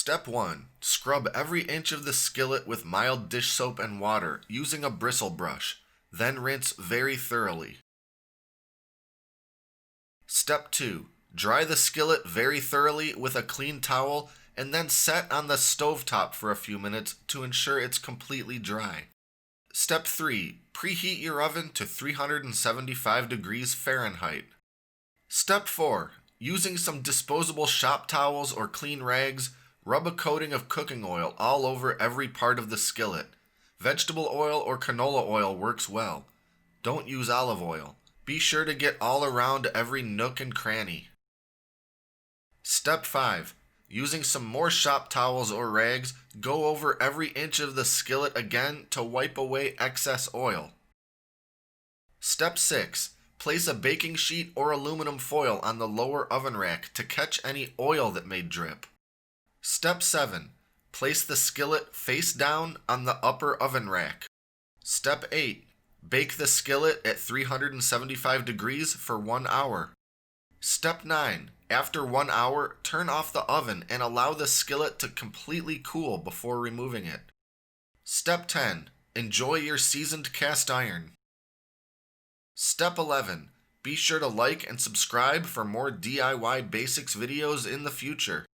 Step 1. Scrub every inch of the skillet with mild dish soap and water using a bristle brush, then rinse very thoroughly. Step 2. Dry the skillet very thoroughly with a clean towel and then set on the stovetop for a few minutes to ensure it's completely dry. Step 3. Preheat your oven to 375 degrees Fahrenheit. Step 4. Using some disposable shop towels or clean rags, rub a coating of cooking oil all over every part of the skillet. Vegetable oil or canola oil works well. Don't use olive oil. Be sure to get all around every nook and cranny. Step 5. Using some more shop towels or rags, go over every inch of the skillet again to wipe away excess oil. Step 6. Place a baking sheet or aluminum foil on the lower oven rack to catch any oil that may drip. Step 7. Place the skillet face down on the upper oven rack. Step 8. Bake the skillet at 375 degrees for 1 hour. Step 9. After 1 hour, turn off the oven and allow the skillet to completely cool before removing it. Step 10. Enjoy your seasoned cast iron. Step 11. Be sure to like and subscribe for more DIY basics videos in the future.